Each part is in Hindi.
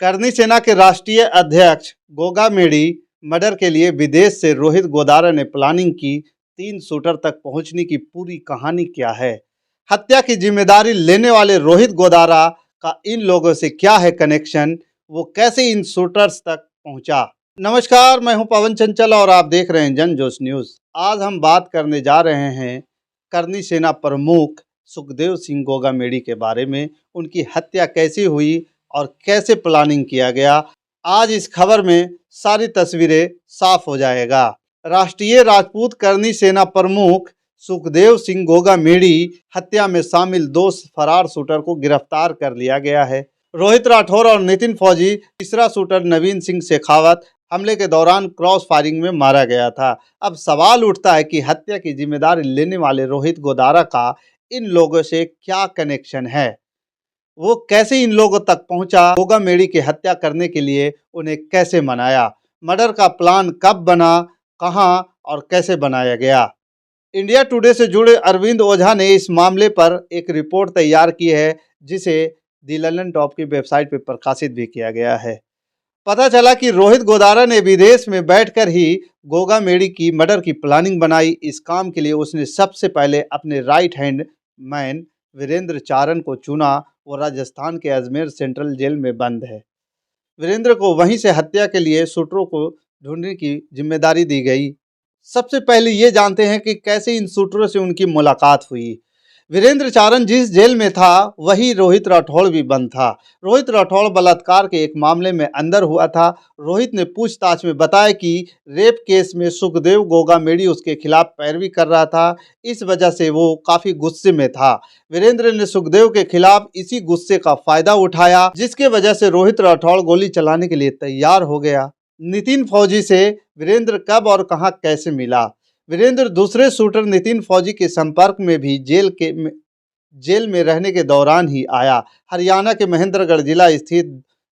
करनी सेना के राष्ट्रीय अध्यक्ष गोगा मेडी मर्डर के लिए विदेश से रोहित गोदारा ने प्लानिंग की। 3 शूटर तक पहुंचने की पूरी कहानी क्या है? हत्या की जिम्मेदारी लेने वाले रोहित गोदारा का इन लोगों से क्या है कनेक्शन? वो कैसे इन शूटर्स तक पहुंचा? नमस्कार, मैं हूं पवन चंचल और आप देख रहे हैं जन जोश न्यूज। आज हम बात करने जा रहे हैं करनी सेना प्रमुख सुखदेव सिंह गोगा मेडी के बारे में। उनकी हत्या कैसे हुई और कैसे प्लानिंग किया गया, आज इस खबर में सारी तस्वीरें साफ हो जाएगा। राष्ट्रीय राजपूत करनी सेना प्रमुख सुखदेव सिंह गोगा मेडी हत्या में शामिल 2 फरार शूटर को गिरफ्तार कर लिया गया है। रोहित राठौर और नितिन फौजी, तीसरा शूटर नवीन सिंह शेखावत हमले के दौरान क्रॉस फायरिंग में मारा गया था। अब सवाल उठता है कि हत्या की जिम्मेदारी लेने वाले रोहित गोदारा का इन लोगों से क्या कनेक्शन है? वो कैसे इन लोगों तक पहुंचा? गोगा मेडी की हत्या करने के लिए उन्हें कैसे मनाया? मर्डर का प्लान कब बना, कहां और कैसे बनाया गया? इंडिया टुडे से जुड़े अरविंद ओझा ने इस मामले पर एक रिपोर्ट तैयार की है, जिसे दी लंदन टॉप की वेबसाइट पर प्रकाशित भी किया गया है। पता चला कि रोहित गोदारा ने विदेश में बैठकर ही गोगा मेडी की मर्डर की प्लानिंग बनाई। इस काम के लिए उसने सबसे पहले अपने राइट हैंड मैन वीरेंद्र चारण को चुना। वो राजस्थान के अजमेर सेंट्रल जेल में बंद है। वीरेंद्र को वहीं से हत्या के लिए शूटरों को ढूंढने की जिम्मेदारी दी गई। सबसे पहले ये जानते हैं कि कैसे इन शूटरों से उनकी मुलाकात हुई। वीरेंद्र चारण जिस जेल में था वही रोहित राठौड़ भी बंद था। रोहित राठौड़ बलात्कार के एक मामले में अंदर हुआ था। रोहित ने पूछताछ में बताया कि रेप केस में सुखदेव गोगा मेडी उसके खिलाफ पैरवी कर रहा था। इस वजह से वो काफ़ी गुस्से में था। वीरेंद्र ने सुखदेव के खिलाफ इसी गुस्से का फायदा उठाया, जिसके वजह से रोहित राठौड़ गोली चलाने के लिए तैयार हो गया। नितिन फौजी से वीरेंद्र कब और कहां कैसे मिला? वीरेंद्र दूसरे शूटर नितिन फौजी के संपर्क में भी जेल में रहने के दौरान ही आया। हरियाणा के महेंद्रगढ़ जिला स्थित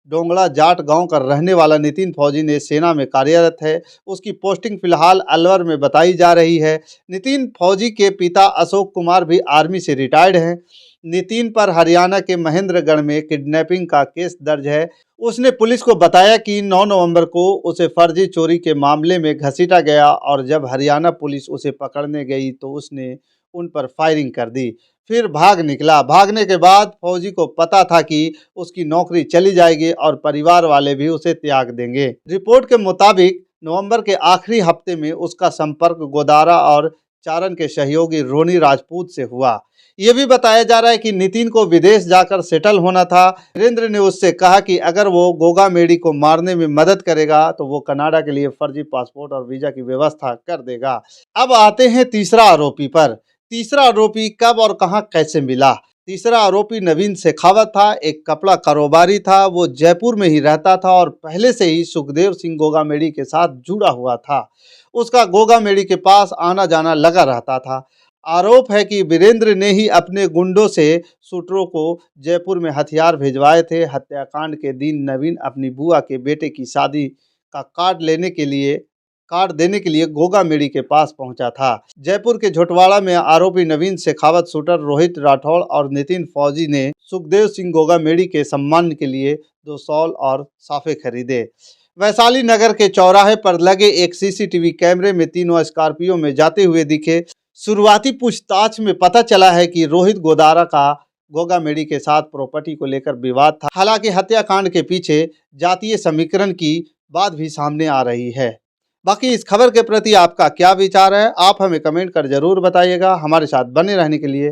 डोंगड़ा जाट गांव का रहने वाला नितिन फौजी ने सेना में कार्यरत है। उसकी पोस्टिंग फिलहाल अलवर में बताई जा रही है। नितिन फौजी के पिता अशोक कुमार भी आर्मी से रिटायर्ड हैं। नितिन पर हरियाणा के महेंद्रगढ़ में किडनैपिंग का केस दर्ज है। उसने पुलिस को बताया कि 9 नवंबर को उसे फर्जी चोरी के मामले में घसीटा गया और जब हरियाणा पुलिस उसे पकड़ने गई तो उसने उन पर फायरिंग कर दी, फिर भाग निकला। भागने के बाद फौजी को पता था कि उसकी नौकरी चली जाएगी और परिवार वाले भी उसे त्याग देंगे। रिपोर्ट के मुताबिक नवंबर के आखिरी हफ्ते में उसका संपर्क गोदारा और चारण के सहयोगी रोनी राजपूत से हुआ। ये भी बताया जा रहा है कि नितिन को विदेश जाकर सेटल होना था। वीरेंद्र ने उससे कहा कि अगर वो गोगा मेडी को मारने में मदद करेगा तो वो कनाडा के लिए फर्जी पासपोर्ट और वीजा की व्यवस्था कर देगा। अब आते हैं तीसरा आरोपी पर। तीसरा आरोपी कब और कहां कैसे मिला? तीसरा आरोपी नवीन शेखावत था। एक कपड़ा कारोबारी था। वो जयपुर में ही रहता था और पहले से ही सुखदेव सिंह गोगा मेडी के साथ जुड़ा हुआ था। उसका गोगा मेडी के पास आना जाना लगा रहता था। आरोप है कि वीरेंद्र ने ही अपने गुंडों से शूटरों को जयपुर में हथियार भिजवाए थे। हत्याकांड के दिन नवीन अपनी बुआ के बेटे की शादी का कार्ड देने के लिए गोगा मेडी के पास पहुंचा था। जयपुर के झोटवाड़ा में आरोपी नवीन शेखावत शूटर रोहित राठौड़ और नितिन फौजी ने सुखदेव सिंह गोगा मेडी के सम्मान के लिए 2 शॉल और साफे खरीदे। वैशाली नगर के चौराहे पर लगे एक सीसीटीवी कैमरे में तीनों स्कॉर्पियो में जाते हुए दिखे। शुरुआती पूछताछ में पता चला है कि रोहित गोदारा का गोगा मेडी के साथ प्रॉपर्टी को लेकर विवाद था। हालांकि हत्याकांड के पीछे जातीय समीकरण की बात भी सामने आ रही है। बाकी इस खबर के प्रति आपका क्या विचार है? आप हमें कमेंट कर जरूर बताइएगा। हमारे साथ बने रहने के लिए